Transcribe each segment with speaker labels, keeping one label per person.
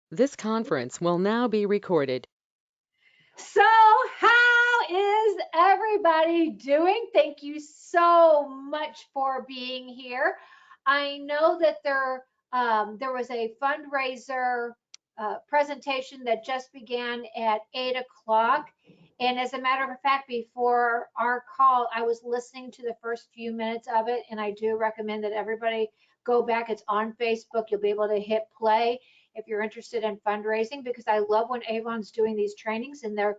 Speaker 1: This conference will now be recorded.
Speaker 2: So, how is everybody doing? Thank you so much for being here. I know that there was a fundraiser presentation that just began at 8 o'clock. And as a matter of fact, before our call, I was listening to the first few minutes of it, and I do recommend that everybody go back. It's on Facebook. You'll be able to hit play if you're interested in fundraising, because I love when Avon's doing these trainings and they're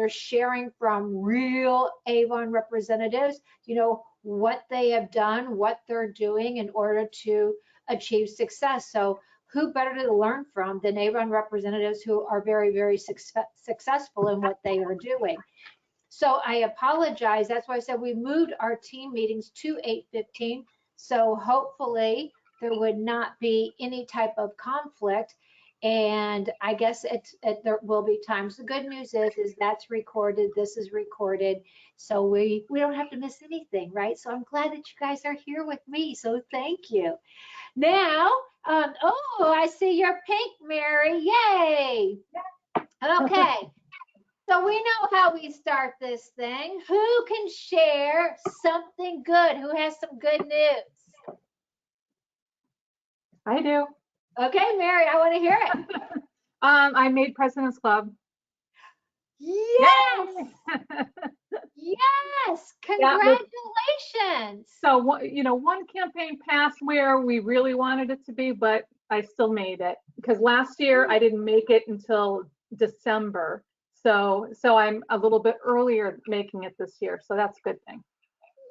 Speaker 2: sharing from real Avon representatives, what they have done, what they're doing in order to achieve success. So who better to learn from than Avon representatives who are very, very successful in what they are doing? So I apologize. That's why I said we moved our team meetings to 8:15. So hopefully there would not be any type of conflict. And I guess there will be times. The good news is that's recorded. This is recorded. So we don't have to miss anything, right? So I'm glad that you guys are here with me. So thank you. Now, oh, I see your pink, Mary. Yay. Okay. So we know how we start this thing. Who can share something good? Who has some good news?
Speaker 3: I do.
Speaker 2: Okay, Mary, I want to hear it.
Speaker 3: I made President's Club.
Speaker 2: Yes.
Speaker 3: Yay!
Speaker 2: Yes.
Speaker 3: Yeah,
Speaker 2: Congratulations.
Speaker 3: so one campaign passed where we really wanted it to be, but I still made it because last year I didn't make it until December. So I'm a little bit earlier making it this year. So that's a good thing.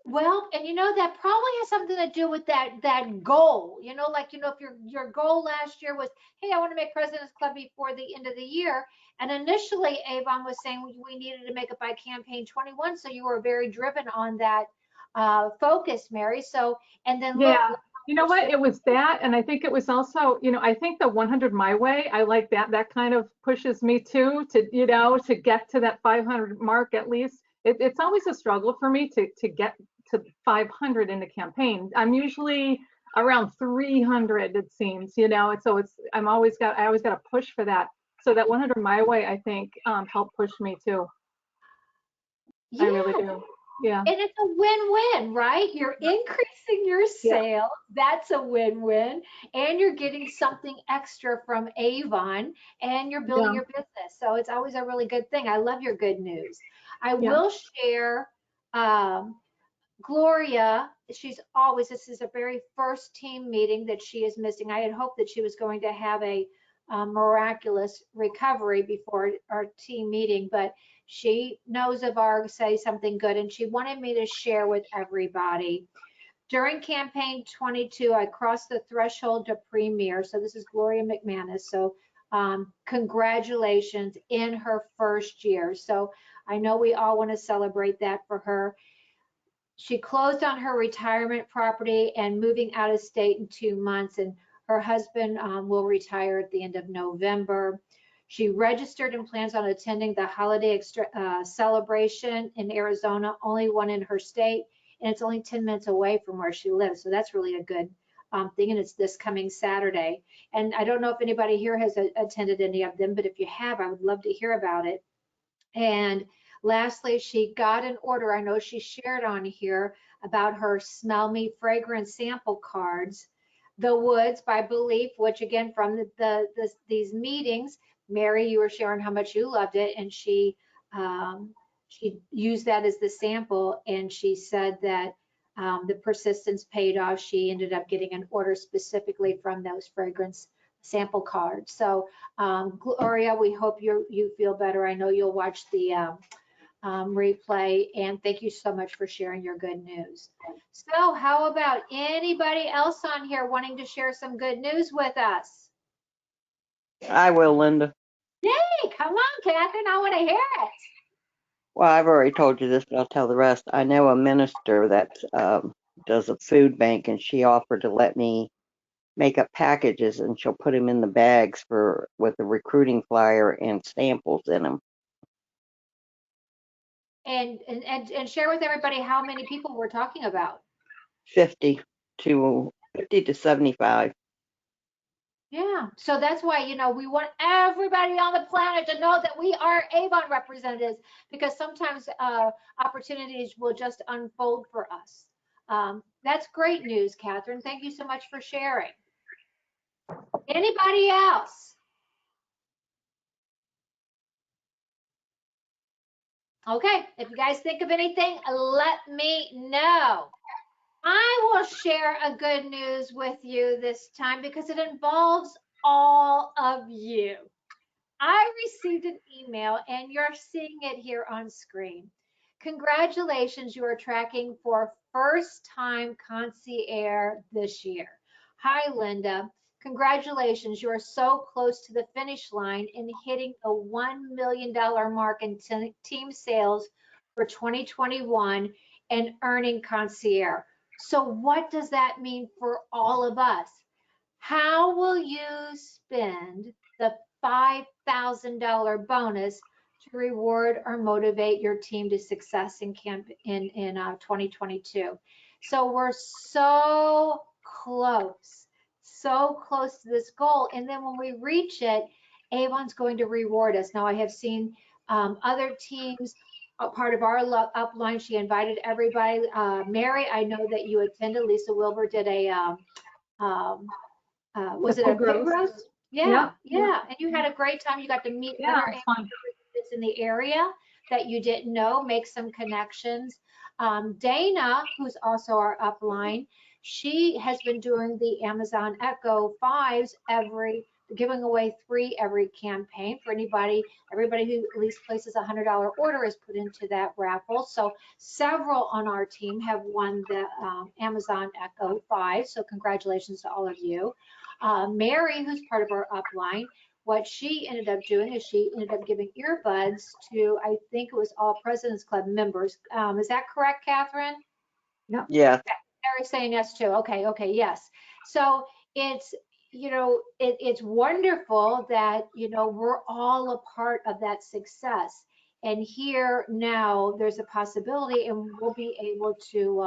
Speaker 2: Well, and that probably has something to do with that goal. If your goal last year was, hey, I want to make President's Club before the end of the year, and initially Avon was saying we needed to make it by campaign 21, so you were very driven on that focus, Mary. So, and then look,
Speaker 3: Yeah. You know what? It was that, and I think it was also, I think the 100 My Way, I like that. That kind of pushes me too, to get to that 500 mark at least. It's always a struggle for me to get to 500 in the campaign. I'm usually around 300, it seems, and so I always got to push for that. So that 100 My Way, I think, helped push me too. I really
Speaker 2: yeah.
Speaker 3: do. Yeah.
Speaker 2: And it's a win-win, right? You're increasing your
Speaker 3: Yeah.
Speaker 2: sales. That's a win-win. And you're getting something extra from Avon and you're building
Speaker 3: Yeah.
Speaker 2: your business. So it's always a really good thing. I love your good news. I
Speaker 3: Yeah.
Speaker 2: will share um, Gloria. This is a very first team meeting that she is missing. I had hoped that she was going to have a miraculous recovery before our team meeting, but she knows of our Say Something Good, and she wanted me to share with everybody. During campaign 22, I crossed the threshold to premier. So this is Gloria Mcmanus. So congratulations in her first year. So I know we all want to celebrate that for her. She closed on her retirement property and moving out of state in 2 months, and her husband will retire at the end of November. She registered and plans on attending the holiday celebration in Arizona, only one in her state, and it's only 10 minutes away from where she lives. So that's really a good thing, and it's this coming Saturday. And I don't know if anybody here has attended any of them, but if you have, I would love to hear about it. And lastly, she got an order. I know she shared on here about her Smell Me fragrance sample cards. The Woods by Belief, which again from these meetings, Mary, you were sharing how much you loved it, and she used that as the sample, and she said that the persistence paid off. She ended up getting an order specifically from those fragrance sample cards. So Gloria, we hope you feel better. I know you'll watch the replay, and thank you so much for sharing your good news. So how about anybody else on here wanting to share some good news with us?
Speaker 4: I will, Linda.
Speaker 2: Yay, come on, Catherine, I want to hear it.
Speaker 4: Well, I've already told you this, but I'll tell the rest. I know a minister that does a food bank, and she offered to let me make up packages, and she'll put them in the bags with a recruiting flyer and samples in them.
Speaker 2: And share with everybody how many people we're talking about.
Speaker 4: 50 to 75.
Speaker 2: Yeah. So that's why, we want everybody on the planet to know that we are Avon representatives, because sometimes opportunities will just unfold for us. That's great news, Catherine. Thank you so much for sharing. Anybody else? Okay. If you guys think of anything, let me know. I will share a good news with you this time because it involves all of you. I received an email and you're seeing it here on screen. Congratulations, you are tracking for first time concierge this year. Hi, Linda. Congratulations, you are so close to the finish line in hitting the $1 million mark in team sales for 2021 and earning concierge. So what does that mean for all of us? How will you spend the $5,000 bonus to reward or motivate your team to success in 2022? So we're so close to this goal. And then when we reach it, Avon's going to reward us. Now I have seen other teams, a part of our upline. She invited everybody. Mary, I know that you attended. Lisa Wilbur did a was it a pig roast? Yeah, yeah. And you had a great time. You got to meet other representatives in the area that you didn't know, make some connections. Dana, who's also our upline, she has been doing the Amazon Echo 5s giving away 3 every campaign for everybody who at least places a $100 order is put into that raffle. So several on our team have won the Amazon Echo 5. So congratulations to all of you. Mary, who's part of our upline, what she ended up doing is she ended up giving earbuds to, I think it was all President's Club members. Is that correct, Catherine?
Speaker 3: No.
Speaker 4: Yeah.
Speaker 2: Mary's saying yes too. Okay, yes. So it's, it's wonderful that, we're all a part of that success. And here now there's a possibility and we'll be able to,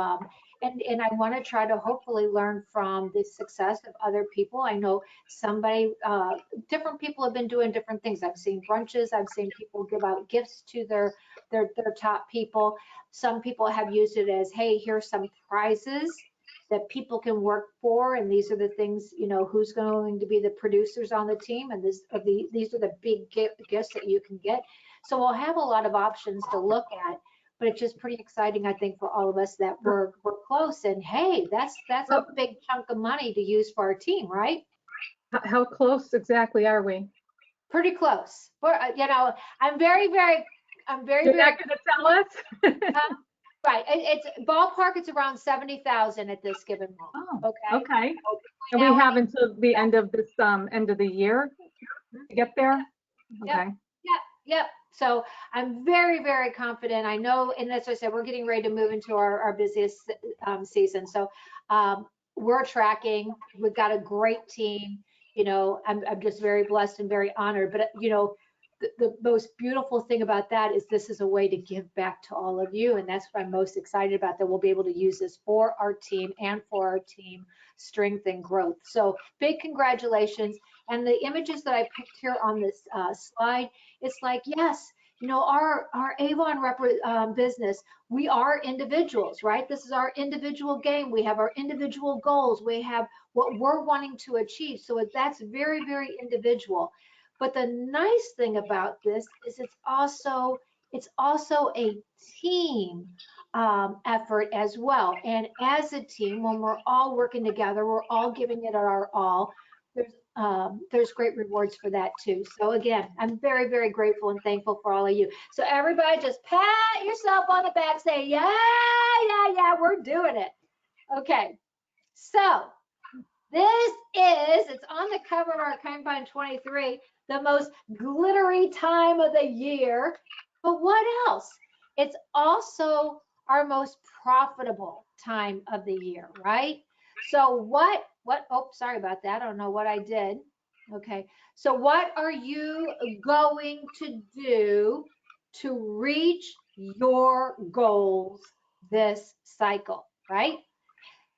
Speaker 2: and I want to try to hopefully learn from the success of other people. I know different people have been doing different things. I've seen brunches. I've seen people give out gifts to their top people. Some people have used it as, hey, here's some prizes that people can work for, and these are the things, who's going to be the producers on the team, and these are the big gifts that you can get. So we'll have a lot of options to look at, but it's just pretty exciting, I think, for all of us that we're close. And hey, that's a big chunk of money to use for our team, right?
Speaker 3: How close exactly are we?
Speaker 2: Pretty close. I'm very,
Speaker 3: You're not going to tell us?
Speaker 2: Right. It's ballpark. It's around 70,000 at this given moment.
Speaker 3: Oh, okay. And we have until the end of this end of the year to get there. Okay.
Speaker 2: Yep. So I'm very, very confident. I know, and as I said, we're getting ready to move into our busiest season. So we're tracking. We've got a great team. I'm just very blessed and very honored. But the most beautiful thing about that is this is a way to give back to all of you. And that's what I'm most excited about, that we'll be able to use this for our team and for our team strength and growth. So big congratulations. And the images that I picked here on this slide, it's like, yes, our Avon business, we are individuals, right? This is our individual game. We have our individual goals. We have what we're wanting to achieve. So that's very, very individual. But the nice thing about this is it's also a team effort as well. And as a team, when we're all working together, we're all giving it our all. There's great rewards for that too. So again, I'm very, very grateful and thankful for all of you. So everybody just pat yourself on the back, say, yeah, we're doing it. Okay, so it's on the cover of our Campaign 23, the most glittery time of the year. But what else? It's also our most profitable time of the year, right? So oh, sorry about that. I don't know what I did. Okay. So what are you going to do to reach your goals this cycle, right?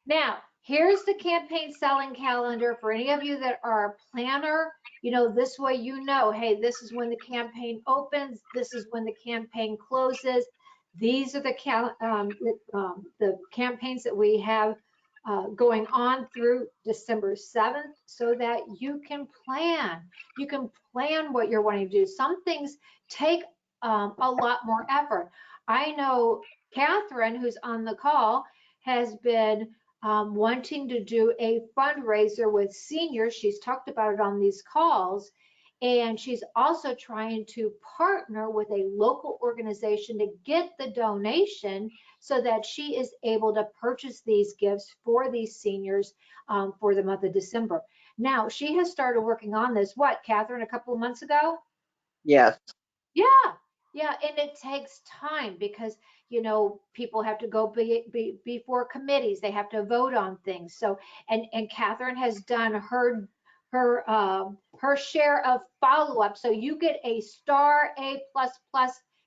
Speaker 2: Now, Here's the campaign selling calendar for any of you that are a planner. This way hey, this is when the campaign opens. This is when the campaign closes. These are the campaigns that we have going on through December 7th so that you can plan. You can plan what you're wanting to do. Some things take a lot more effort. I know Catherine, who's on the call, has been wanting to do a fundraiser with seniors. She's talked about it on these calls. And she's also trying to partner with a local organization to get the donation so that she is able to purchase these gifts for these seniors for the month of December. Now, she has started working on this, what, Catherine, a couple of months ago?
Speaker 4: Yes.
Speaker 2: Yeah, yeah, and it takes time because people have to go before committees. They have to vote on things. So, and Catherine has done her share of follow up. So you get a star A++,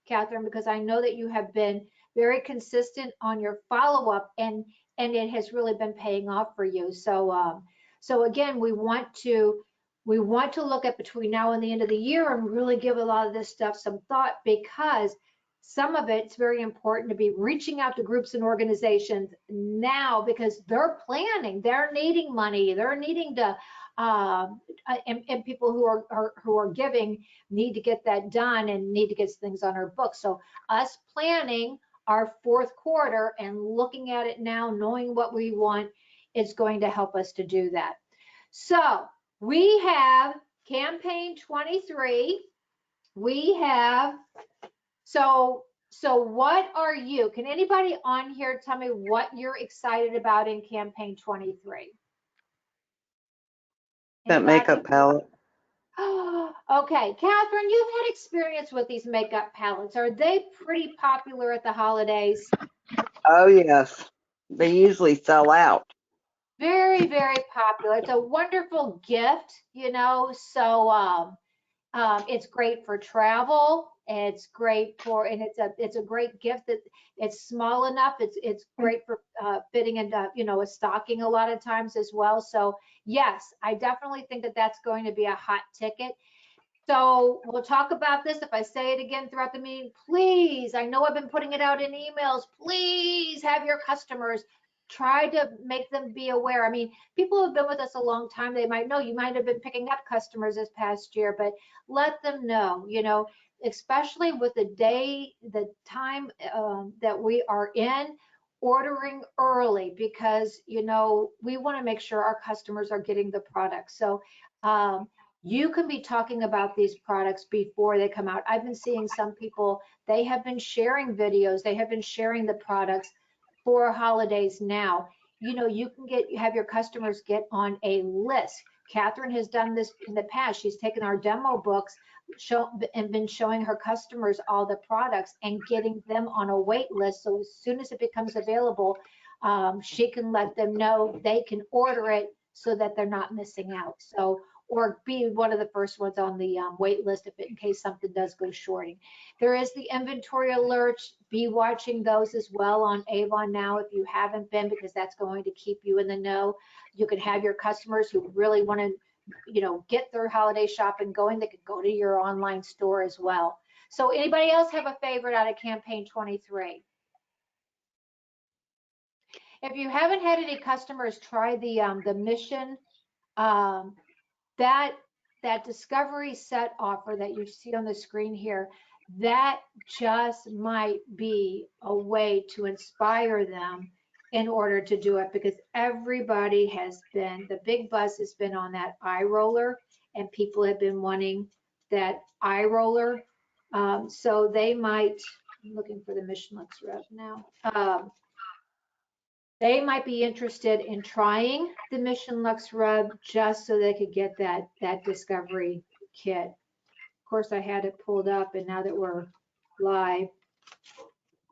Speaker 2: Catherine, because I know that you have been very consistent on your follow up, and it has really been paying off for you. So again, we want to look at between now and the end of the year and really give a lot of this stuff some thought, because some of it's very important to be reaching out to groups and organizations now because they're planning, they're needing money, they're needing to, and people who are giving need to get that done and need to get things on our books. So us planning our fourth quarter and looking at it now, knowing what we want, is going to help us to do that. So we have campaign 23. We have, so what are you? Can anybody on here tell me what you're excited about in campaign 23?
Speaker 4: That
Speaker 2: Anybody?
Speaker 4: makeup palette.
Speaker 2: Okay, Catherine, you've had experience with these makeup palettes. Are they pretty popular at the holidays?
Speaker 4: Oh, yes. They usually sell out.
Speaker 2: Very, very popular. It's a wonderful gift, so it's great for travel. It's great for, and it's a great gift that it's small enough. It's great for fitting into, a stocking a lot of times as well. So yes, I definitely think that that's going to be a hot ticket. So we'll talk about this. If I say it again throughout the meeting, please, I know I've been putting it out in emails, please have your customers try to make them be aware. I mean, people who have been with us a long time, they might know. You might have been picking up customers this past year, but let them know, especially with the time that we are in, ordering early, because, we want to make sure our customers are getting the product. So you can be talking about these products before they come out. I've been seeing some people, they have been sharing videos, they have been sharing the products for holidays now. You can have your customers get on a list. Catherine has done this in the past. She's taken our demo books and been showing her customers all the products and getting them on a wait list. So as soon as it becomes available, she can let them know they can order it so that they're not missing out. So, or be one of the first ones on the wait list in case something does go shorting. There is the inventory alerts. Be watching those as well on Avon now if you haven't been, because that's going to keep you in the know. You can have your customers who really want to, get their holiday shopping going. They could go to your online store as well. So anybody else have a favorite out of campaign 23? If you haven't had any customers try the mission, that discovery set offer that you see on the screen here, that just might be a way to inspire them in order to do it, because everybody the big buzz has been on that eye roller, and people have been wanting that eye roller. So they might, I'm looking for the Mission Lux Rev now. They might be interested in trying the Mission Lux Rub just so they could get that discovery kit. Of course, I had it pulled up, and now that we're live,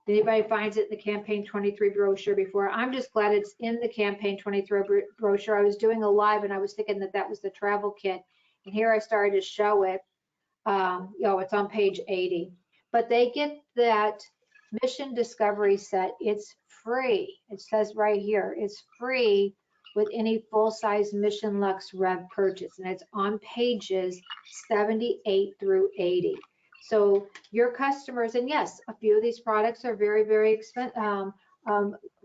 Speaker 2: if anybody finds it in the campaign 23 brochure before, I'm just glad it's in the campaign 23 brochure. I was doing a live and I was thinking that was the travel kit, and here I started to show it. It's on page 80, but they get that Mission Discovery set. It's free. It says right here, it's free with any full-size Mission Lux Rev purchase. And it's on pages 78 through 80. So your customers, and yes, a few of these products are very, very expensive,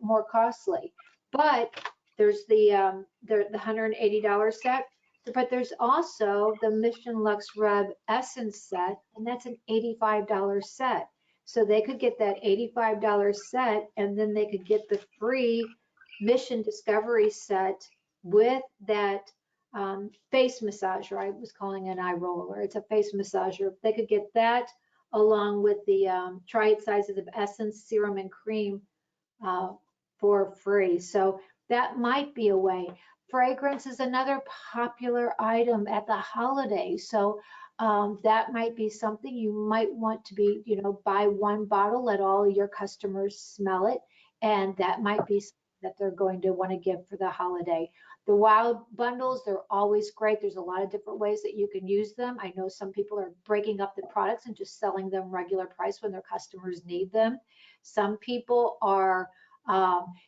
Speaker 2: more costly. But there's the $180 set, but there's also the Mission Lux Rev Essence set, and that's an $85 set. So they could get that $85 set, and then they could get the free Mission Discovery set with that face massager. I was calling it an eye roller. It's a face massager. They could get that along with the triad sizes of Essence, Serum, and Cream for free. So that might be a way. Fragrance is another popular item at the holidays. So that might be something you might want to be, buy one bottle, let all your customers smell it. And that might be something that they're going to want to give for the holiday. The wild bundles, they're always great. There's a lot of different ways that you can use them. I know some people are breaking up the products and just selling them regular price when their customers need them. Some people are,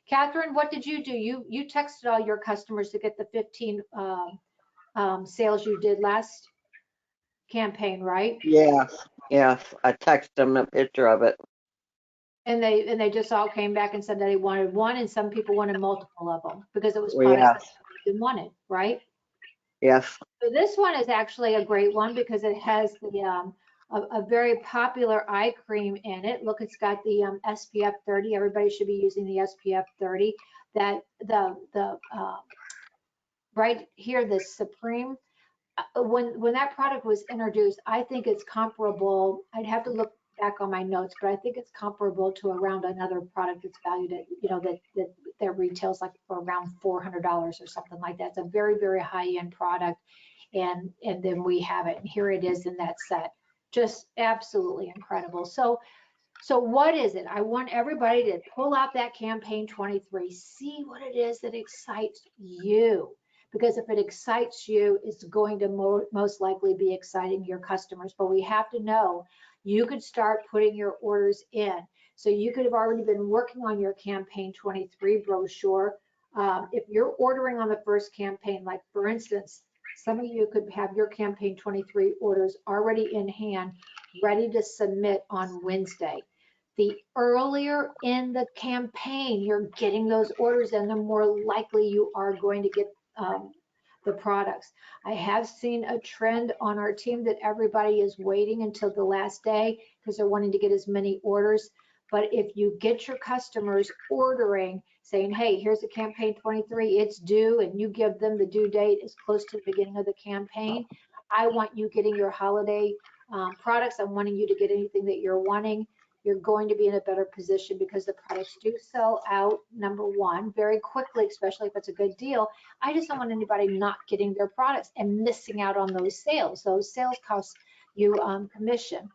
Speaker 2: Catherine, what did you do? You texted all your customers to get the 15 sales you did last campaign, right?
Speaker 4: Yes, yes. I texted them a picture of it.
Speaker 2: And they just all came back and said that they wanted one, and some people wanted multiple of them because it was products that they wanted, right?
Speaker 4: Yes.
Speaker 2: So this one is actually a great one because it has the a very popular eye cream in it. Look, it's got the SPF 30. Everybody should be using the SPF 30. That the right here, the Supreme. When that product was introduced, I think it's comparable. I'd have to look back on my notes, but I think it's comparable to around another product that's valued at, that retails like for around $400 or something like that. It's a very, very high-end product, and then we have it, and here it is in that set. Just absolutely incredible. So what is it? I want everybody to pull out that campaign 23, see what it is that excites you. Because if it excites you, it's going to most likely be exciting your customers. But we have to know you could start putting your orders in. So you could have already been working on your campaign 23 brochure. If you're ordering on the first campaign, like for instance, some of you could have your campaign 23 orders already in hand, ready to submit on Wednesday. The earlier in the campaign you're getting those orders in, the more likely you are going to get the products. I have seen a trend on our team that everybody is waiting until the last day because they're wanting to get as many orders. But if you get your customers ordering, saying, hey, here's the campaign 23, it's due, and you give them the due date as close to the beginning of the campaign, I want you getting your holiday products. I'm wanting you to get anything that you're wanting. You're going to be in a better position because the products do sell out, number one, very quickly, especially if it's a good deal. I just don't want anybody not getting their products and missing out on those sales. Those sales cost you commission.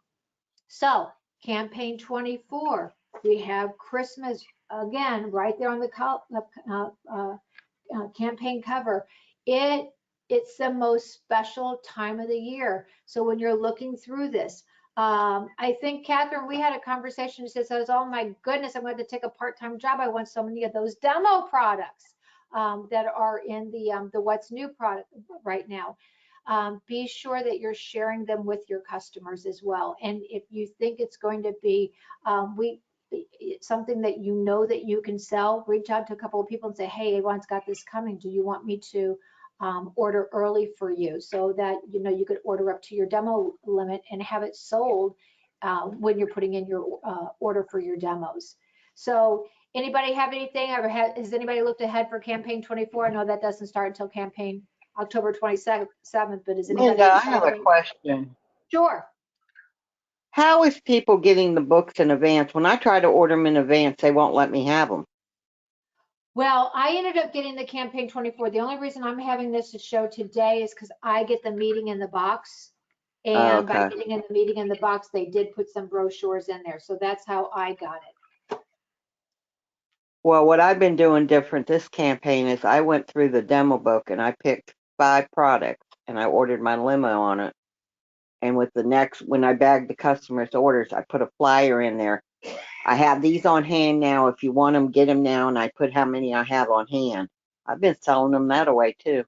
Speaker 2: So campaign 24, we have Christmas, again, right there on the campaign cover. It's the most special time of the year. So when you're looking through this, I think, Catherine, we had a conversation. She says, oh my goodness, I'm going to take a part-time job. I want so many of those demo products that are in the What's New product right now. Be sure that you're sharing them with your customers as well. And if you think it's going to be something that you know that you can sell, reach out to a couple of people and say, hey, Avon's got this coming. Do you want me to order early for you, so that you could order up to your demo limit and have it sold when you're putting in your order for your demos. So anybody have anything? Has anybody looked ahead for campaign 24? I know that doesn't start until campaign October 27th, but is anybody?
Speaker 4: Linda, I have a question.
Speaker 2: Sure.
Speaker 4: How is people getting the books in advance? When I try to order them in advance, they won't let me have them.
Speaker 2: Well, I ended up getting the campaign 24. The only reason I'm having this to show today is because I get the meeting in the box. And by getting in the meeting in the box, they did put some brochures in there. So that's how I got it.
Speaker 4: Well, what I've been doing different this campaign is I went through the demo book and I picked 5 products and I ordered my limo on it. And with the next, when I bagged the customer's orders, I put a flyer in there. I have these on hand now. If you want them, get them now. And I put how many I have on hand. I've been selling them that away too.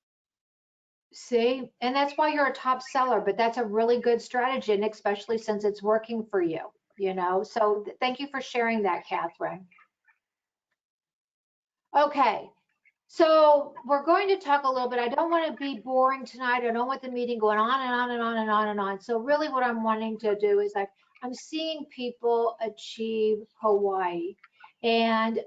Speaker 2: See, and that's why you're a top seller, but that's a really good strategy, and especially since it's working for you, you know? So thank you for sharing that, Catherine. Okay, so we're going to talk a little bit. I don't want to be boring tonight. I don't want the meeting going on and on and on and on and on. So really what I'm wanting to do is I'm seeing people achieve Hawaii. And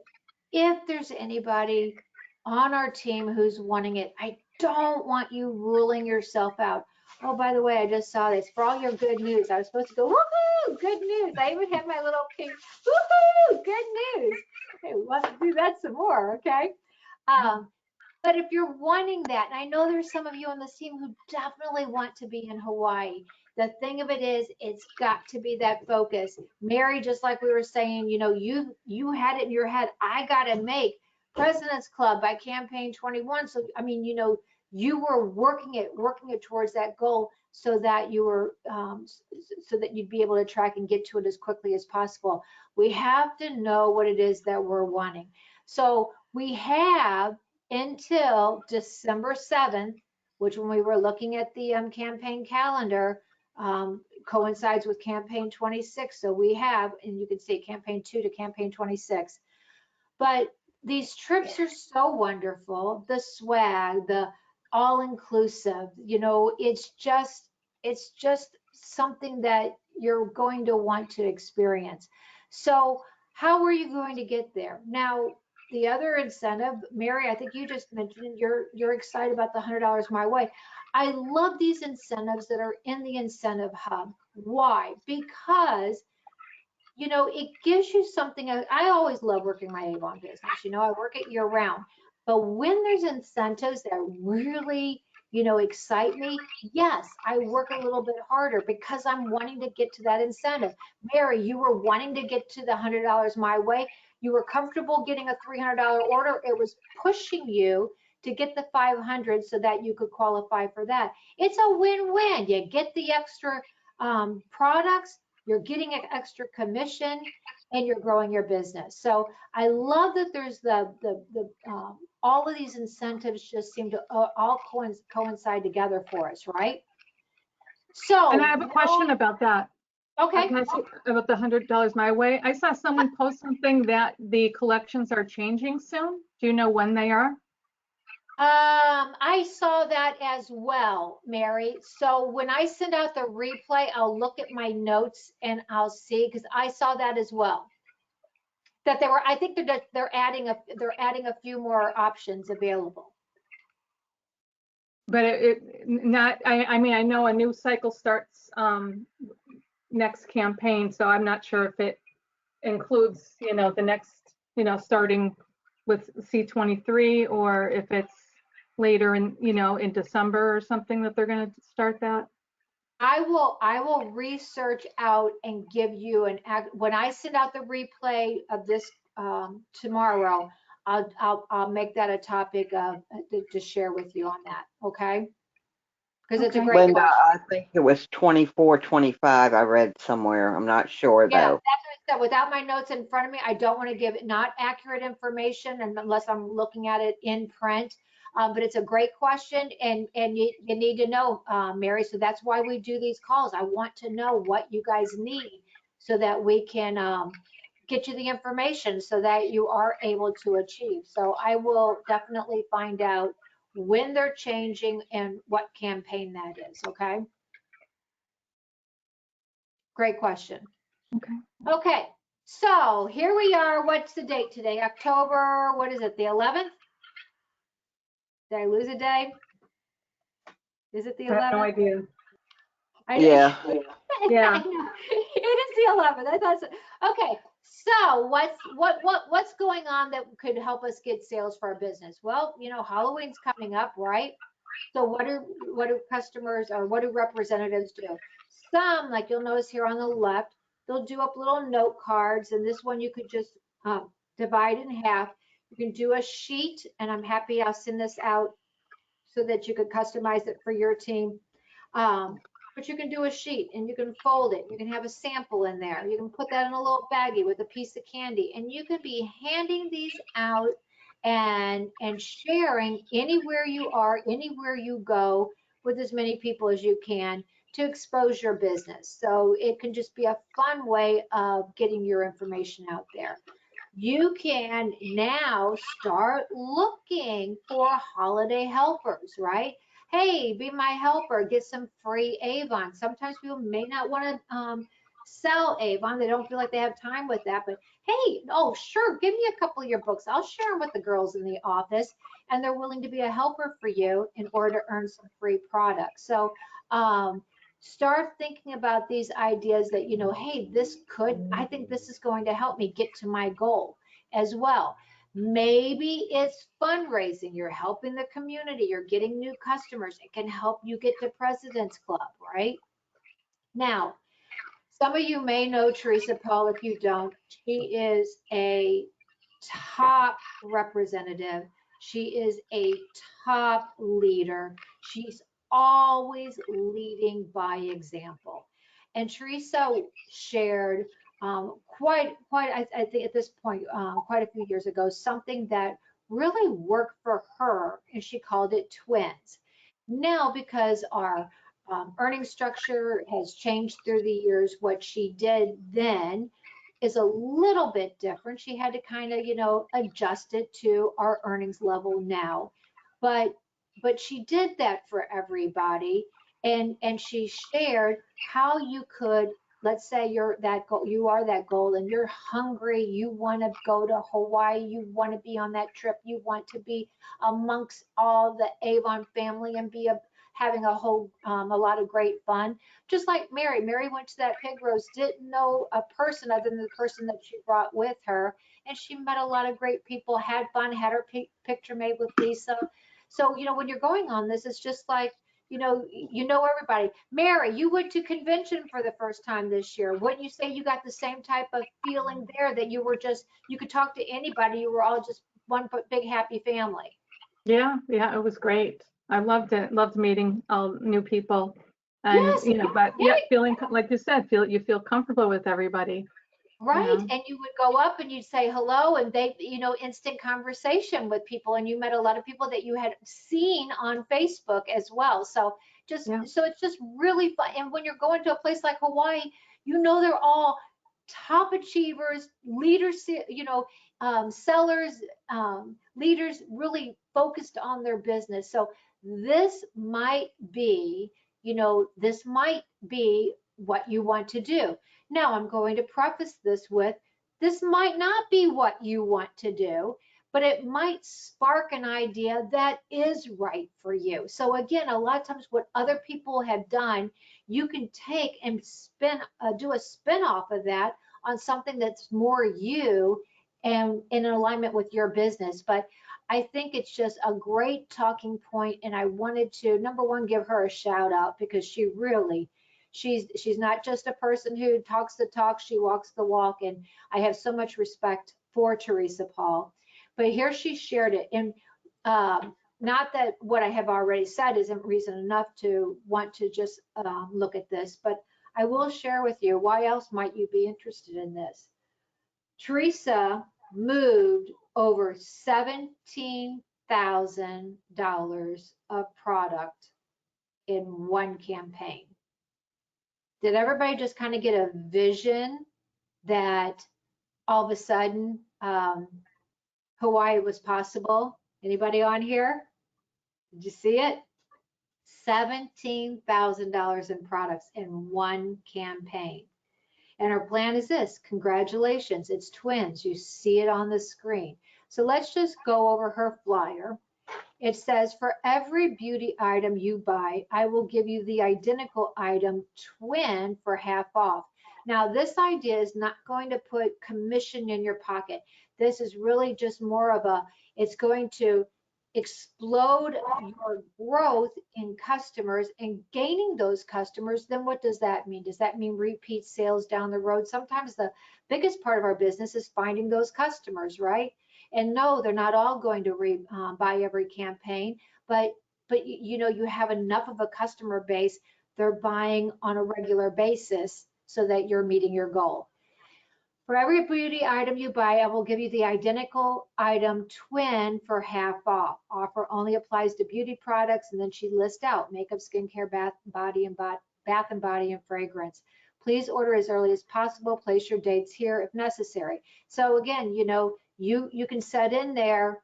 Speaker 2: if there's anybody on our team who's wanting it, I don't want you ruling yourself out. Oh, by the way, I just saw this. For all your good news, I was supposed to go, woohoo, good news. I even have my little pink, woohoo, good news. Okay, let's do that some more, okay? But if you're wanting that, and I know there's some of you on this team who definitely want to be in Hawaii, the thing of it is, it's got to be that focus. Mary, just like we were saying, you know, you had it in your head, I got to make President's Club by Campaign 21. So, I mean, you know, you were working it towards that goal so that you were, so that you'd be able to track and get to it as quickly as possible. We have to know what it is that we're wanting. So we have until December 7th, which when we were looking at the campaign calendar, coincides with campaign 26. So we have, and you can see campaign 2 to campaign 26. But these trips are so wonderful. The swag, the all-inclusive, you know, it's just something that you're going to want to experience. So how are you going to get there? Now, the other incentive, Mary, I think you just mentioned you're excited about the $100 my way. I love these incentives that are in the incentive hub. Why? Because you know, it gives you something. I always love working my Avon business. You know, I work it year round. But when there's incentives that really, you know, excite me, yes, I work a little bit harder because I'm wanting to get to that incentive. Mary, you were wanting to get to the $100 my way. You were comfortable getting a $300 order. It was pushing you to get the 500 so that you could qualify for that. It's a win-win. You get the extra products, you're getting an extra commission, and you're growing your business. So I love that there's all of these incentives just seem to all coincide together for us, right? So,
Speaker 3: And I have a question about that.
Speaker 2: Okay.
Speaker 3: Can I say about the $100 my way? I saw someone post something that the collections are changing soon. Do you know when they are?
Speaker 2: I saw that as well, Mary. So when I send out the replay, I'll look at my notes and I'll see, because I saw that as well. That they were, I think they're adding a few more options available.
Speaker 3: But I mean, I know a new cycle starts next campaign, so I'm not sure if it includes, you know, the next, you know, starting with C23, or if it's later in, you know, in December or something that they're going to start that.
Speaker 2: I will research out and give you when I send out the replay of this tomorrow, I'll make that a topic to share with you on that. Okay. Because it's a great
Speaker 4: Linda,
Speaker 2: question.
Speaker 4: I think it was 24, 25. I read somewhere. I'm not sure
Speaker 2: Yeah,
Speaker 4: though.
Speaker 2: that's what I said. Without my notes in front of me, I don't want to give not accurate information unless I'm looking at it in print. But it's a great question, and you need to know, Mary. So that's why we do these calls. I want to know what you guys need so that we can get you the information so that you are able to achieve. So I will definitely find out when they're changing and what campaign that is. Okay. Great question.
Speaker 3: Okay.
Speaker 2: Okay, so here we are. What's the date today? October, what is it, the 11th? Did I lose a day? Is it the
Speaker 3: I have no
Speaker 2: 11th?
Speaker 3: idea.
Speaker 4: Yeah.
Speaker 3: Yeah.
Speaker 2: It is the 11th. I thought so. Okay, so what's going on that could help us get sales for our business? Well, you know, Halloween's coming up, right? So what do customers or what do representatives do? Some, like you'll notice here on the left, they'll do up little note cards, and this one you could just divide in half. You can do a sheet, and I'm happy I'll send this out so that you could customize it for your team. But you can do a sheet and you can fold it. You can have a sample in there. You can put that in a little baggie with a piece of candy, and you can be handing these out and sharing anywhere you are, anywhere you go, with as many people as you can to expose your business. So it can just be a fun way of getting your information out there. You can now start looking for holiday helpers, right? Hey, be my helper, get some free Avon. Sometimes people may not want to sell Avon. They don't feel like they have time with that, but hey, oh, sure, give me a couple of your books. I'll share them with the girls in the office, and they're willing to be a helper for you in order to earn some free products. So, start thinking about these ideas that, hey, I think this is going to help me get to my goal as well. Maybe it's fundraising. You're helping the community. You're getting new customers. It can help you get to President's Club, right? Now, some of you may know Teresa Paul. If you don't, she is a top representative. She is a top leader. She's always leading by example. And Teresa shared I think at this point, quite a few years ago, something that really worked for her, and she called it twins. Now, because our earning structure has changed through the years, what she did then is a little bit different. She had to kind of, adjust it to our earnings level now. But she did that for everybody. And she shared how you could, let's say you're that goal, you are that goal and you're hungry, you want to go to Hawaii, you want to be on that trip, you want to be amongst all the Avon family and be having a lot of great fun. Just like Mary. Mary went to that pig roast, didn't know a person other than the person that she brought with her. And she met a lot of great people, had fun, had her picture made with Lisa. So, when you're going on this, it's just like, everybody. Mary, you went to convention for the first time this year. Wouldn't you say you got the same type of feeling there, that you could talk to anybody, you were all just one big happy family?
Speaker 3: Yeah, it was great. I loved it. Loved meeting new people, and
Speaker 2: Yes,
Speaker 3: but
Speaker 2: yeah.
Speaker 3: feeling like you said, you feel comfortable with everybody.
Speaker 2: Right. And you would go up and you'd say hello, and they, instant conversation with people. And you met a lot of people that you had seen on Facebook as well. So
Speaker 3: Yeah.
Speaker 2: so it's just really fun. And when you're going to a place like Hawaii, they're all top achievers, leaders, sellers, leaders really focused on their business. So this might be, this might be what you want to do. Now, I'm going to preface this with, this might not be what you want to do, but it might spark an idea that is right for you. So again, a lot of times what other people have done, you can take and do a spin off of that on something that's more you and in alignment with your business. But I think it's just a great talking point, and I wanted to, number one, give her a shout out, because she's not just a person who talks the talk, she walks the walk. And I have so much respect for Teresa Paul. But here she shared it. And not that what I have already said isn't reason enough to want to just look at this, but I will share with you, why else might you be interested in this? Teresa moved over $17,000 of product in one campaign. Did everybody just kind of get a vision that all of a sudden Hawaii was possible? Anybody on here? Did you see it? $17,000 in products in one campaign. And our plan is this. Congratulations, it's twins. You see it on the screen. So let's just go over her flyer. It says, for every beauty item you buy, I will give you the identical item twin for half off. Now, this idea is not going to put commission in your pocket. This is really just more of it's going to explode your growth in customers and gaining those customers. Then what does that mean? Does that mean repeat sales down the road? Sometimes the biggest part of our business is finding those customers, right? And no, they're not all going to buy every campaign, but you have enough of a customer base, they're buying on a regular basis so that you're meeting your goal. For every beauty item you buy, I will give you the identical item twin for half off. Offer only applies to beauty products, and then she lists out makeup, skincare, bath and body, and fragrance. Please order as early as possible. Place your dates here if necessary. So again, you can set in there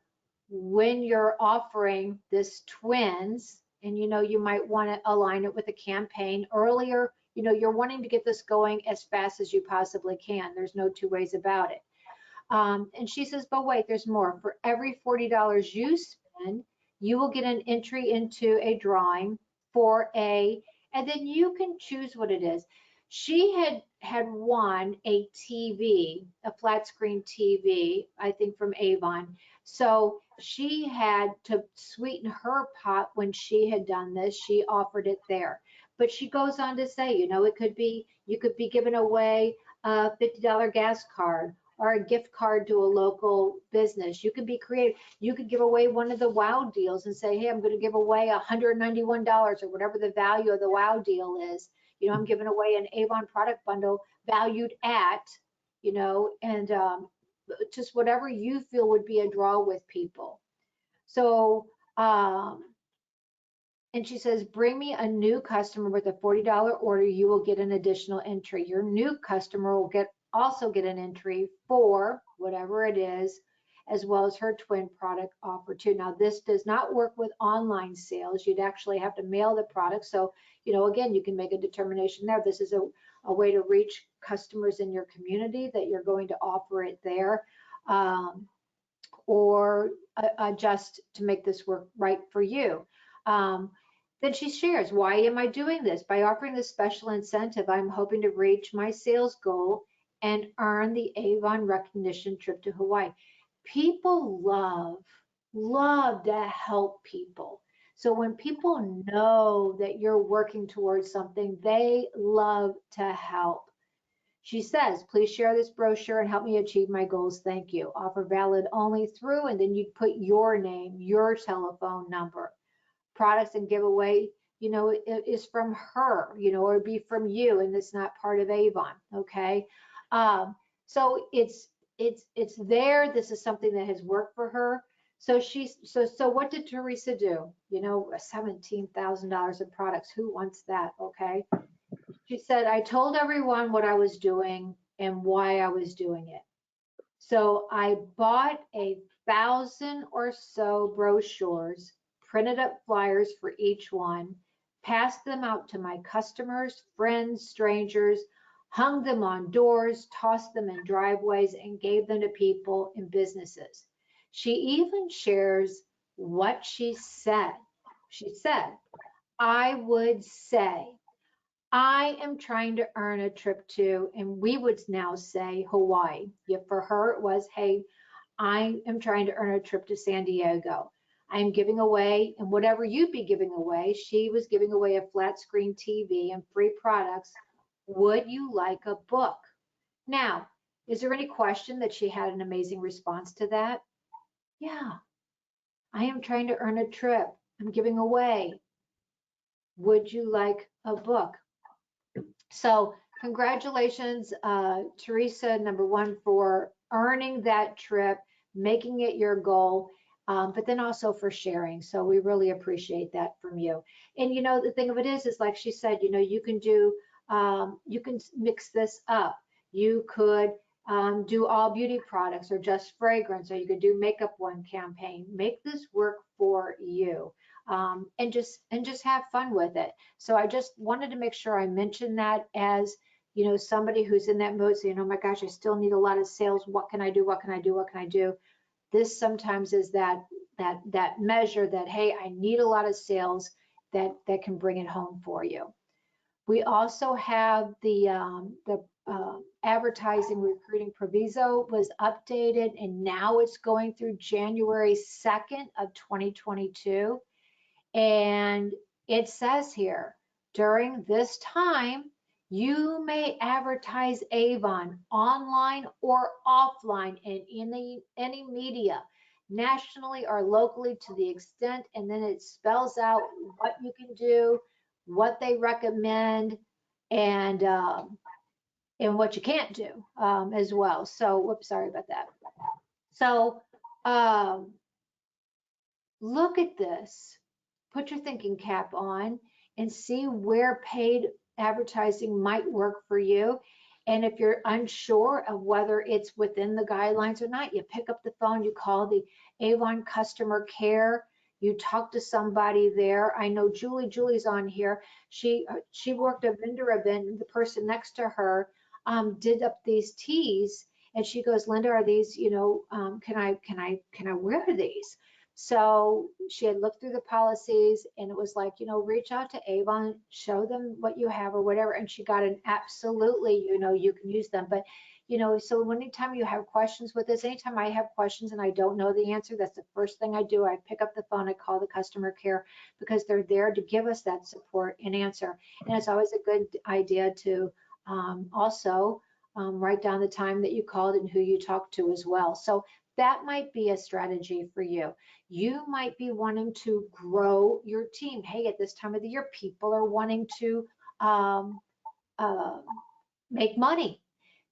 Speaker 2: when you're offering this twins, and you might want to align it with a campaign earlier. You're wanting to get this going as fast as you possibly can. There's no two ways about it. And she says, but wait, there's more. For every $40 you spend, you will get an entry into a drawing and then you can choose what it is. She had won a TV, a flat screen TV, I think from Avon. So she had to sweeten her pot when she had done this. She offered it there. But she goes on to say, it could be, you could be giving away a $50 gas card or a gift card to a local business. You could be creative. You could give away one of the WOW deals and say, hey, I'm going to give away $191 or whatever the value of the WOW deal is. I'm giving away an Avon product bundle valued at, and just whatever you feel would be a draw with people. So, and she says, bring me a new customer with a $40 order, you will get an additional entry. Your new customer will also get an entry for whatever it is, as well as her twin product offer too. Now, this does not work with online sales. You'd actually have to mail the product. So, again, you can make a determination there. This is a way to reach customers in your community that you're going to offer it there, or adjust to make this work right for you. Then she shares, why am I doing this? By offering this special incentive, I'm hoping to reach my sales goal and earn the Avon recognition trip to Hawaii. People love to help people. So when people know that you're working towards something, they love to help. She says, please share this brochure and help me achieve my goals. Thank you. Offer valid only through, and then you put your name, your telephone number. Products and giveaway, it is from her, or be from you, and it's not part of Avon. Okay. So it's there. This is something that has worked for her. So so what did Teresa do? $17,000 in products. Who wants that? Okay. She said, I told everyone what I was doing and why I was doing it. So I bought 1,000 or so brochures, printed up flyers for each one, passed them out to my customers, friends, strangers, hung them on doors, tossed them in driveways, and gave them to people in businesses. She even shares what she said. She said, I would say, I am trying to earn a trip to, and we would now say Hawaii. Yeah, for her, it was, hey, I am trying to earn a trip to San Diego. I am giving away, and whatever you'd be giving away, she was giving away a flat screen TV and free products. Would you like a book? Now, is there any question that she had an amazing response to that? Yeah, I am trying to earn a trip. I'm giving away. Would you like a book? So congratulations, Teresa, number one, for earning that trip, making it your goal, but then also for sharing. So we really appreciate that from you. And the thing of it is like she said, you can do, you can mix this up. You could do all beauty products or just fragrance, or you could do makeup one campaign. Make this work for you. And just have fun with it. So I just wanted to make sure I mentioned that as somebody who's in that mode saying, oh my gosh, I still need a lot of sales. What can I do? What can I do? What can I do? This sometimes is that measure that, hey, I need a lot of sales that can bring it home for you. We also have the advertising recruiting Proviso was updated, and now it's going through January 2nd of 2022. And it says here, during this time, you may advertise Avon online or offline and in any media, nationally or locally to the extent, and then it spells out what you can do, what they recommend, and and what you can't do as well. So, whoops, sorry about that. So, um, look at this, put your thinking cap on and see where paid advertising might work for you. And if you're unsure of whether it's within the guidelines or not, you pick up the phone, you call the Avon customer care, you talk to somebody there. I know Julie's on here. She worked a vendor event, and the person next to her did up these teas, and she goes, Linda, are these, can I wear these? So she had looked through the policies, and it was like, reach out to Avon, show them what you have or whatever. And she got an absolutely, you can use them. But, so anytime you have questions with this, anytime I have questions and I don't know the answer, that's the first thing I do. I pick up the phone, I call the customer care, because they're there to give us that support and answer. And it's always a good idea to also write down the time that you called and who you talked to as well. So that might be a strategy for you. You might be wanting to grow your team. Hey, at this time of the year, people are wanting to uh, make money.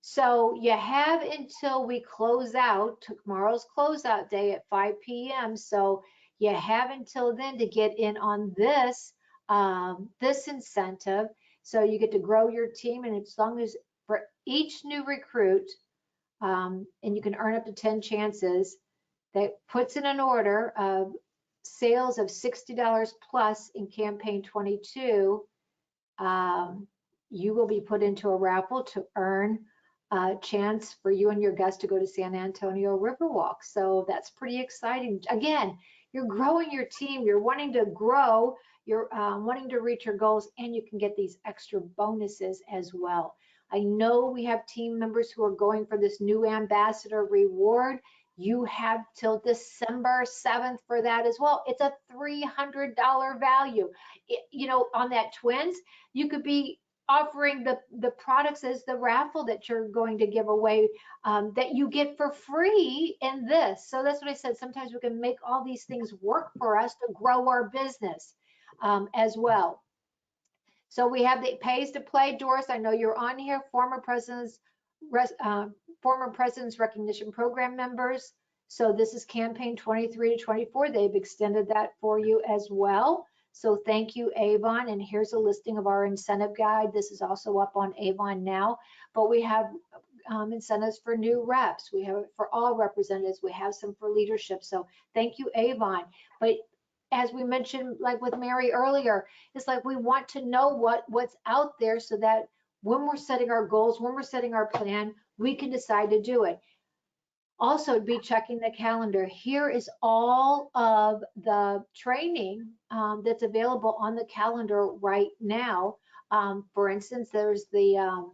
Speaker 2: So you have until we close out, tomorrow's closeout day at 5 p.m. So you have until then to get in on this, this incentive. So you get to grow your team, and as long as for each new recruit, and you can earn up to 10 chances, that puts in an order of sales of $60 plus in campaign 22, you will be put into a raffle to earn a chance for you and your guests to go to San Antonio Riverwalk. So that's pretty exciting. Again, you're growing your team, you're wanting to grow, you're wanting to reach your goals, and you can get these extra bonuses as well. I know we have team members who are going for this new ambassador reward. You have till December 7th for that as well. It's a $300 value. On that twins, you could be offering the products as the raffle that you're going to give away, that you get for free in this. So that's what I said. Sometimes we can make all these things work for us to grow our business as well. So we have the pays to play. Doris, I know you're on here. Former presidents recognition program members. So this is campaign 23 to 24. They've extended that for you as well. So thank you, Avon. And here's a listing of our incentive guide. This is also up on Avon now. But we have incentives for new reps. We have it for all representatives. We have some for leadership. So thank you, Avon. But as we mentioned, like with Mary earlier, it's like we want to know what's out there so that when we're setting our goals, when we're setting our plan, we can decide to do it. Also, be checking the calendar. Here is all of the training that's available on the calendar right now. For instance, there's the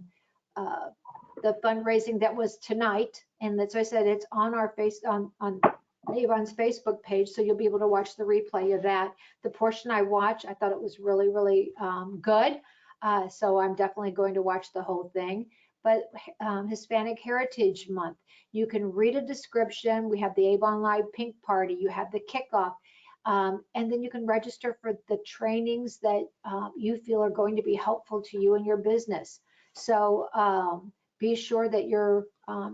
Speaker 2: fundraising that was tonight, and that's why I said it's on our on Avon's Facebook page, so you'll be able to watch the replay of that. The portion I watched, I thought it was really, really good. So I'm definitely going to watch the whole thing. But Hispanic Heritage Month, you can read a description. We have the Avon Live Pink Party. You have the kickoff. And then you can register for the trainings that you feel are going to be helpful to you and your business. So be sure that you're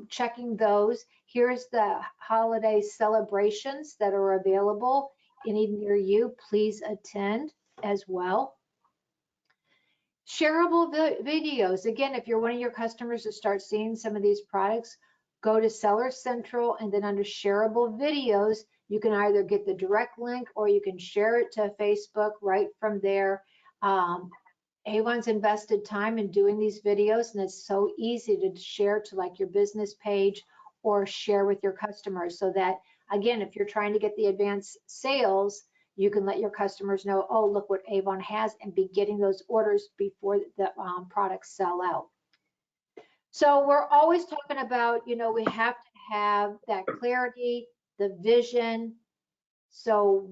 Speaker 2: checking those. Here's the holiday celebrations that are available any near you. Please attend as well. Shareable videos. Again, if you're wanting your customers to start seeing some of these products, go to Seller Central, and then under shareable videos, you can either get the direct link or you can share it to Facebook right from there. Avon's invested time in doing these videos, and it's so easy to share to like your business page or share with your customers, so that, again, if you're trying to get the advanced sales, you can let your customers know, oh, look what Avon has, and be getting those orders before the products sell out. So we're always talking about, we have to have that clarity, the vision. So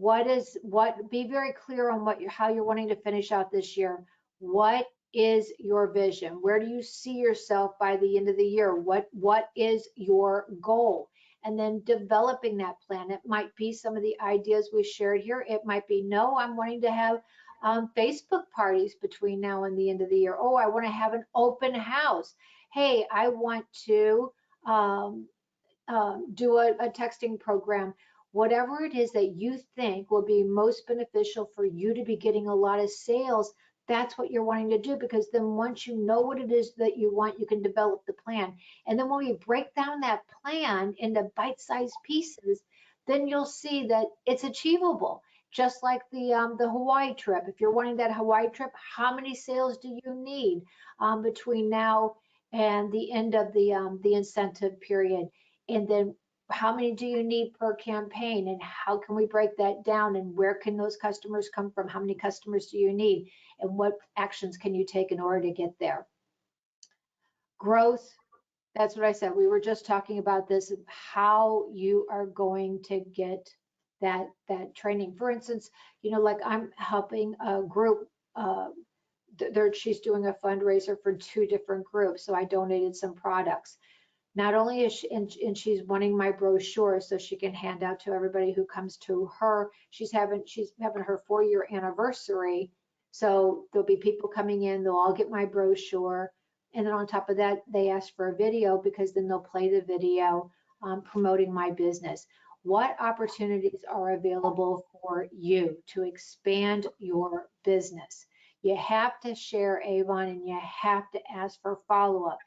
Speaker 2: be very clear on how you're wanting to finish out this year. What is your vision? Where do you see yourself by the end of the year? What is your goal? And then developing that plan. It might be some of the ideas we shared here. It might be, no, I'm wanting to have Facebook parties between now and the end of the year. Oh, I want to have an open house. Hey, I want to um, do a texting program. Whatever it is that you think will be most beneficial for you to be getting a lot of sales, that's what you're wanting to do, because then once you know what it is that you want, you can develop the plan. And then when we break down that plan into bite-sized pieces, then you'll see that it's achievable. Just like the Hawaii trip. If you're wanting that Hawaii trip, how many sales do you need between now and the end of the incentive period? And then how many do you need per campaign, and how can we break that down, and where can those customers come from? How many customers do you need, and what actions can you take in order to get there? Growth, that's what I said. We were just talking about this, how you are going to get that training. For instance, like I'm helping a group, she's doing a fundraiser for 2 different groups, so I donated some products. Not only is she, and she's wanting my brochure so she can hand out to everybody who comes to her. She's having her 4-year anniversary. So there'll be people coming in, they'll all get my brochure. And then on top of that, they ask for a video, because then they'll play the video promoting my business. What opportunities are available for you to expand your business? You have to share Avon, and you have to ask for follow-up.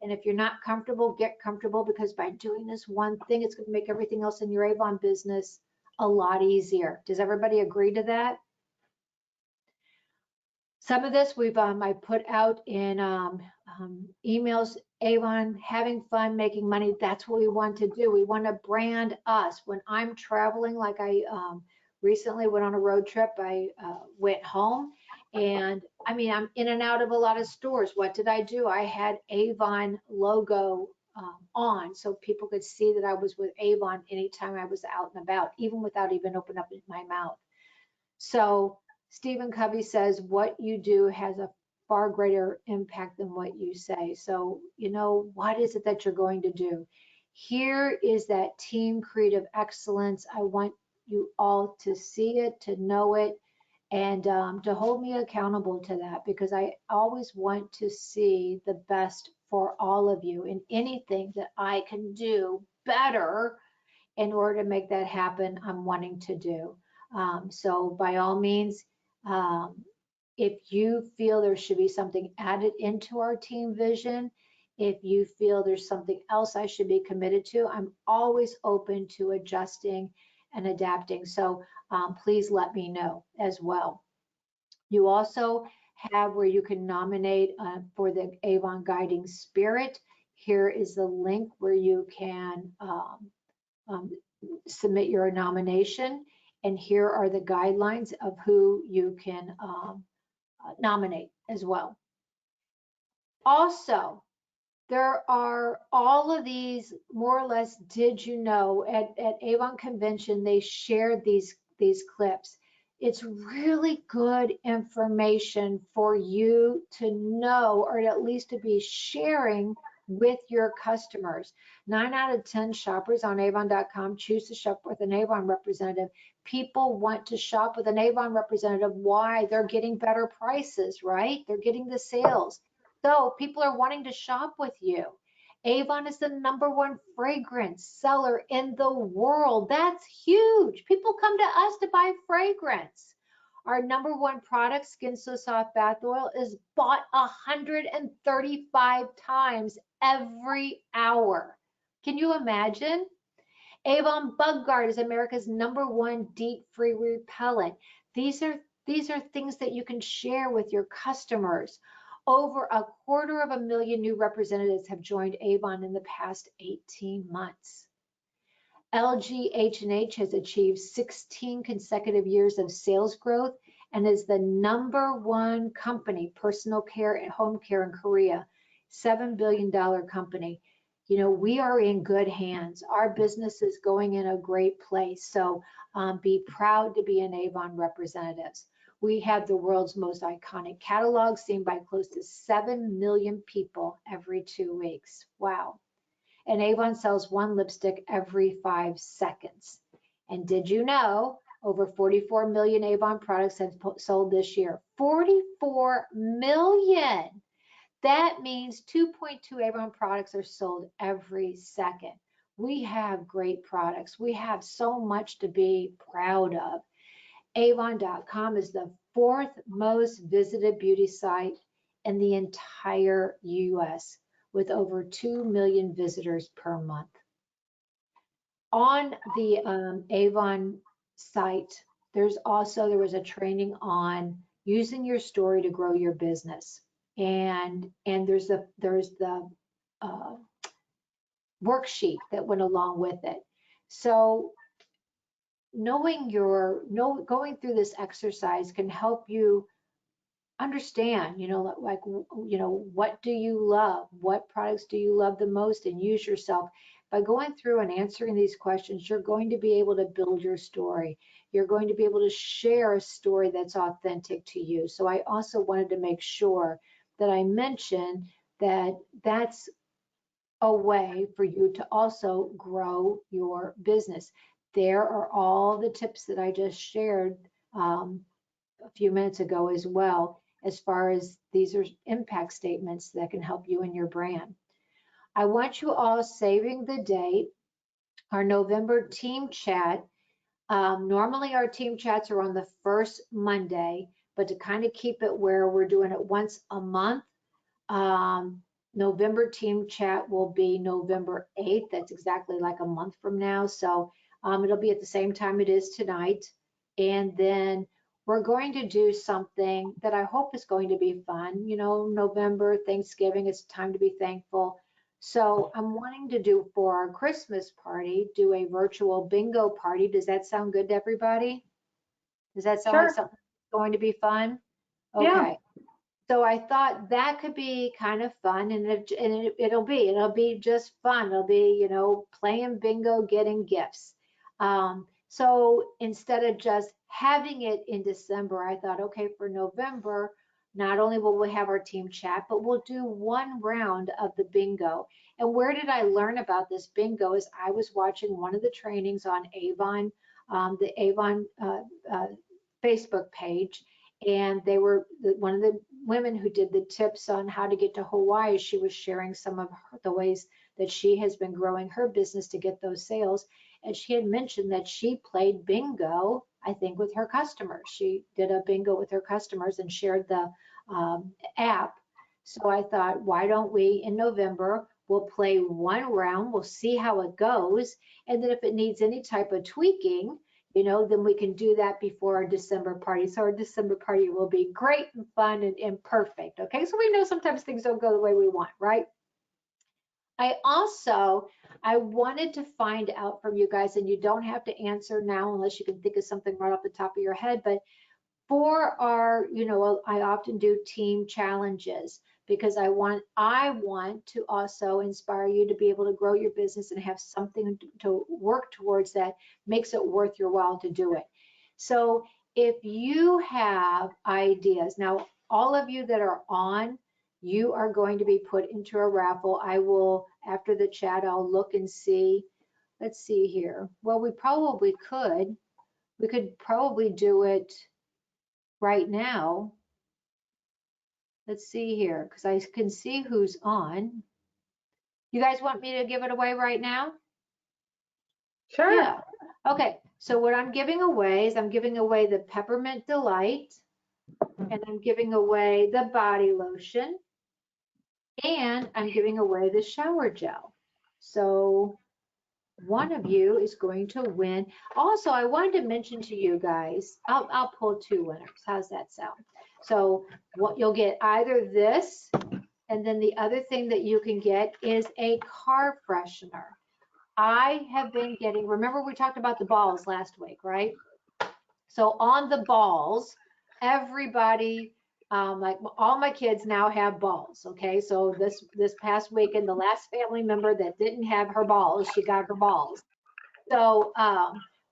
Speaker 2: And if you're not comfortable, get comfortable, because by doing this one thing, it's going to make everything else in your Avon business a lot easier. Does everybody agree to that? Some of this I put out in emails. Avon, having fun, making money, that's what we want to do. We want to brand us. When I'm traveling, like I recently went on a road trip, I went home, and I mean, I'm in and out of a lot of stores. What did I do? I had Avon logo on, so people could see that I was with Avon anytime I was out and about, even without even opening up my mouth. So Stephen Covey says, what you do has a far greater impact than what you say. So, what is it that you're going to do? Here is that team creative excellence. I want you all to see it, to know it, and to hold me accountable to that, because I always want to see the best for all of you, and anything that I can do better in order to make that happen, I'm wanting to do. So by all means, if you feel there should be something added into our team vision, if you feel there's something else I should be committed to, I'm always open to adjusting and adapting. So please let me know as well. You also have where you can nominate for the Avon Guiding Spirit. Here is the link where you can submit your nomination. And here are the guidelines of who you can nominate as well. Also, there are all of these, more or less, did you know, at Avon Convention, they shared these clips. It's really good information for you to know, or at least to be sharing with your customers. 9 out of 10 shoppers on Avon.com choose to shop with an Avon representative. People want to shop with an Avon representative. Why? They're getting better prices, right? They're getting the sales. So people are wanting to shop with you. Avon is the #1 fragrance seller in the world. That's huge. People come to us to buy fragrance. Our #1 product, Skin So Soft Bath Oil, is bought 135 times every hour. Can you imagine? Avon Bug Guard is America's #1 DEET-free repellent. These are things that you can share with your customers. Over 250,000 new representatives have joined Avon in the past 18 months. LGH&H has achieved 16 consecutive years of sales growth and is the #1 company, personal care and home care in Korea, $7 billion company. We are in good hands. Our business is going in a great place. So be proud to be an Avon representatives. We have the world's most iconic catalog, seen by close to 7 million people every 2 weeks. Wow. And Avon sells 1 lipstick every 5 seconds. And did you know Over 44 million Avon products have sold this year. 44 million. That means 2.2 Avon products are sold every second. We have great products. We have so much to be proud of. Avon.com is the 4th most visited beauty site in the entire US, with over 2 million visitors per month. On the Avon site, there was a training on using your story to grow your business, and there's the worksheet that went along with it. So going through this exercise can help you understand, what do you love? What products do you love the most, and use yourself. By going through and answering these questions, you're going to be able to build your story. You're going to be able to share a story that's authentic to you. So I also wanted to make sure that I mentioned that that's a way for you to also grow your business. There are all the tips that I just shared a few minutes ago as well, as far as these are impact statements that can help you and your brand. I want you all saving the date, our November team chat. Normally our team chats are on the first Monday, but to kind of keep it where we're doing it once a month, November team chat will be November 8th. That's exactly like a month from now. So it'll be at the same time it is tonight. And then we're going to do something that I hope is going to be fun. November, Thanksgiving, it's time to be thankful. So I'm wanting to do, for our Christmas party, do a virtual bingo party. Does that sound good to everybody? Does that sound like something that's going to be fun? Okay.
Speaker 3: Yeah.
Speaker 2: So I thought that could be kind of fun, and it'll be just fun. It'll be, playing bingo, getting gifts. So instead of just having it in December, I thought, okay, for November, not only will we have our team chat, but we'll do one round of the bingo. And where did I learn about this bingo? Is I was watching one of the trainings on Avon, the Avon Facebook page, and they were one of the women who did the tips on how to get to Hawaii. She was sharing some of the ways that she has been growing her business to get those sales. And she had mentioned that she played bingo, I think, with her customers. She did a bingo with her customers and shared the app. So I thought, why don't we, in November, we'll play one round, we'll see how it goes. And then if it needs any type of tweaking, then we can do that before our December party. So our December party will be great and fun and perfect. Okay, so we know sometimes things don't go the way we want, right? I wanted to find out from you guys, and you don't have to answer now unless you can think of something right off the top of your head, but for our, I often do team challenges because I want to also inspire you to be able to grow your business and have something to work towards that makes it worth your while to do it. So if you have ideas, now all of you that are on, you are going to be put into a raffle. I will, after the chat, I'll look and see. Let's see here. Well, we could probably do it right now. Let's see here, because I can see who's on. You guys want me to give it away right now?
Speaker 3: Sure.
Speaker 2: Yeah. Okay. So what I'm giving away is I'm giving away the Peppermint Delight, and I'm giving away the body lotion, and I'm giving away the shower gel. So one of you is going to win. Also, I wanted to mention to you guys, I'll pull 2 winners. How's that sound? So what you'll get either this, and then the other thing that you can get is a car freshener. I have been getting, remember we talked about the balls last week, right? So on the balls, everybody, like all my kids now have balls, okay? So this past weekend, the last family member that didn't have her balls, she got her balls. So,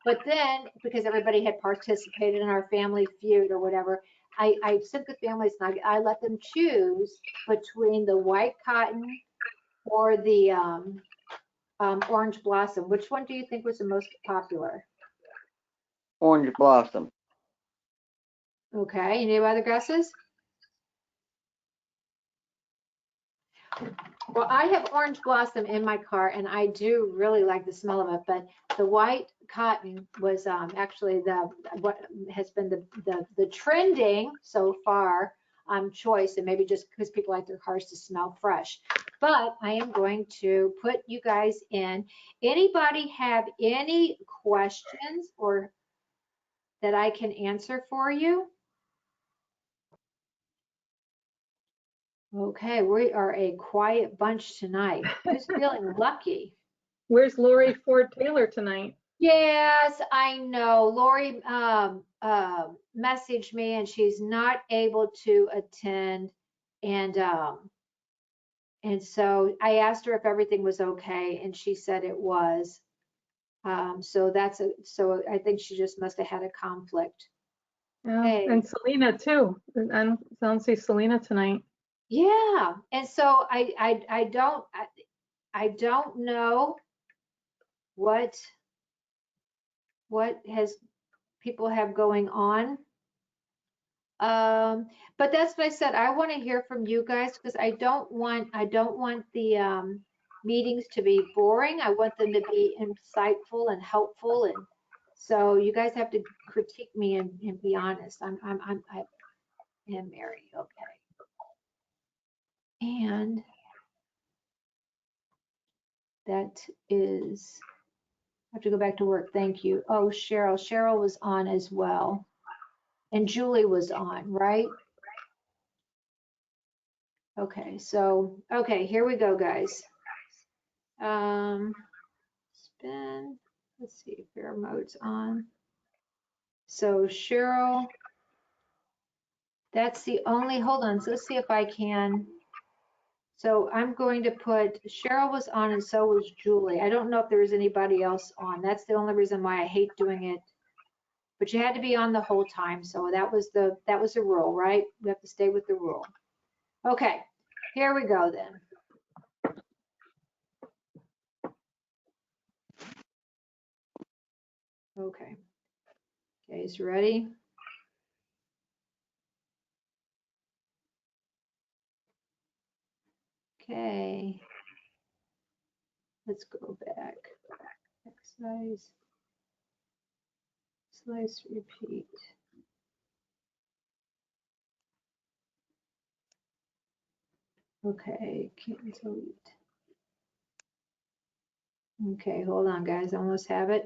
Speaker 2: but then because everybody had participated in our family feud or whatever, I sent the families and I let them choose between the white cotton or the orange blossom. Which one do you think was the most popular?
Speaker 4: Orange blossom.
Speaker 2: Okay, any other guesses? Well, I have orange blossom in my car, and I do really like the smell of it. But the white cotton was actually what has been the trending so far choice, and maybe just because people like their cars to smell fresh. But I am going to put you guys in. Anybody have any questions or that I can answer for you? Okay, we are a quiet bunch tonight. Who's feeling lucky?
Speaker 3: Where's Lori Ford Taylor tonight?
Speaker 2: Yes, I know. Lori messaged me and she's not able to attend. And so I asked her if everything was okay, and she said it was. So I think she just must have had a conflict.
Speaker 3: Yeah,
Speaker 2: Hey.
Speaker 3: and Selena too. I don't see Selena tonight.
Speaker 2: Yeah, and so I don't know what has people have going on. But that's what I said. I want to hear from you guys because I don't want the meetings to be boring. I want them to be insightful and helpful, and so you guys have to critique me and be honest. I am Mary, okay. And that is, I have to go back to work. Thank you. Oh, Cheryl. Cheryl was on as well. And Julie was on, right? Okay, so, okay, here we go, guys. Spin, let's see if fair mode's on. So Cheryl, that's the only, hold on, so let's see if I can. So I'm going to put, Cheryl was on and so was Julie. I don't know if there was anybody else on. That's the only reason why I hate doing it. But you had to be on the whole time, so that was the rule, right? We have to stay with the rule. Okay, here we go then. Okay, guys, ready? Okay, let's go back. Exercise, slice, repeat. Okay, can't delete. Okay, hold on, guys. I almost have it.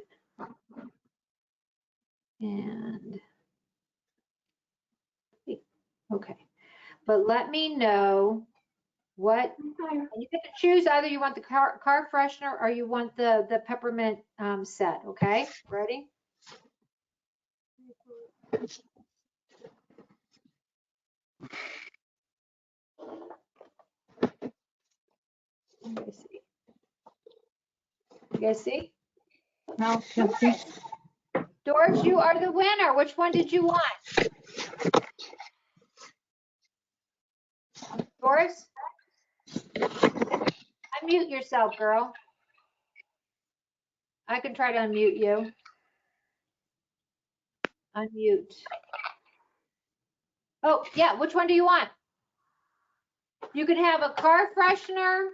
Speaker 2: And okay, but let me know what you get to choose. Either you want the car freshener or you want the peppermint set. Okay, ready? You guys see? You guys see?
Speaker 3: No, can't see.
Speaker 2: Doris, you are the winner. Which one did you want? Doris? Unmute yourself, girl. I can try to unmute you. Unmute. Oh, yeah, which one do you want? You can have a car freshener.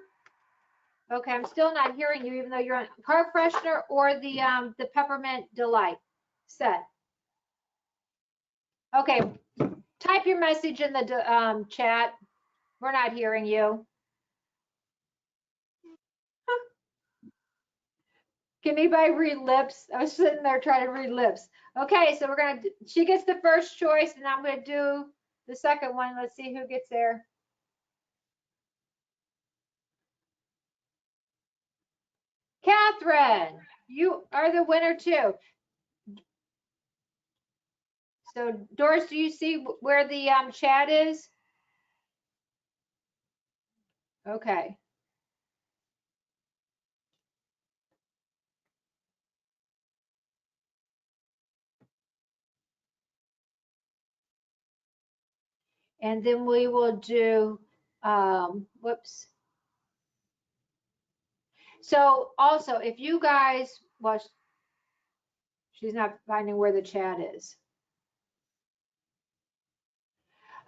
Speaker 2: Okay, I'm still not hearing you, even though you're on car freshener or the peppermint delight set. Okay, type your message in the chat. We're not hearing you. Can anybody read lips? I was sitting there trying to read lips. Okay, so she gets the first choice, and I'm gonna do the second one. Let's see who gets there. Catherine, you are the winner too. So Doris, do you see where the chat is? Okay. And then we will do, whoops. So also, if you guys, well, She's not finding where the chat is.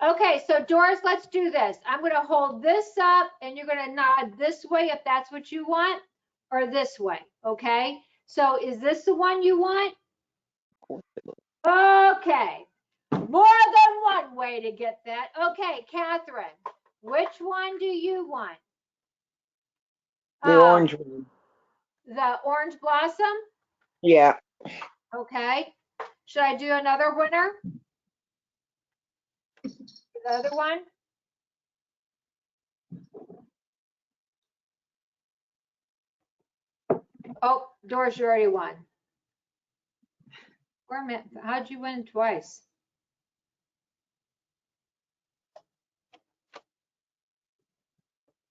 Speaker 2: Okay, so Doris, let's do this. I'm going to hold this up and you're going to nod this way if that's what you want, or this way, okay? So is this the one you want? Okay, more than one way to get that. Okay, Catherine, which one do you want?
Speaker 5: The orange one.
Speaker 2: The orange blossom?
Speaker 5: Yeah.
Speaker 2: Okay. Should I do another winner? The other one? Oh, Doris, you already won. Wait a minute, how'd you win twice?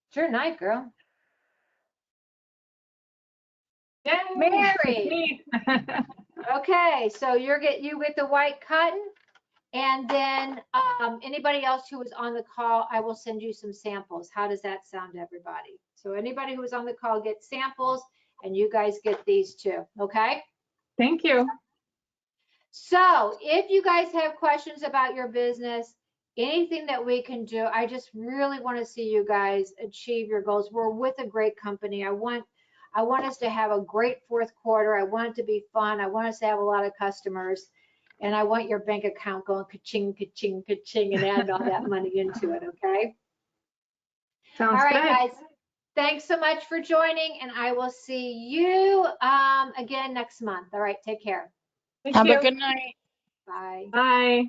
Speaker 2: It's your night, girl.
Speaker 3: Yay,
Speaker 2: Mary.
Speaker 3: me.
Speaker 2: Okay, so you get the white cotton, and then anybody else who was on the call, I will send you some samples. How does that sound to everybody? So anybody who was on the call gets samples, and you guys get these too, okay?
Speaker 3: Thank you.
Speaker 2: So if you guys have questions about your business, anything that we can do, I just really want to see you guys achieve your goals. We're with a great company. I want us to have a great fourth quarter. I want it to be fun. I want us to have a lot of customers. And I want your bank account going ka-ching, ka-ching, ka-ching, and add all that money into it, okay?
Speaker 3: Sounds
Speaker 2: All right,
Speaker 3: good.
Speaker 2: guys. Thanks so much for joining, and I will see you again next month. All right, take care.
Speaker 3: Thank
Speaker 6: Have
Speaker 3: you.
Speaker 6: a good night.
Speaker 2: Bye.
Speaker 3: Bye.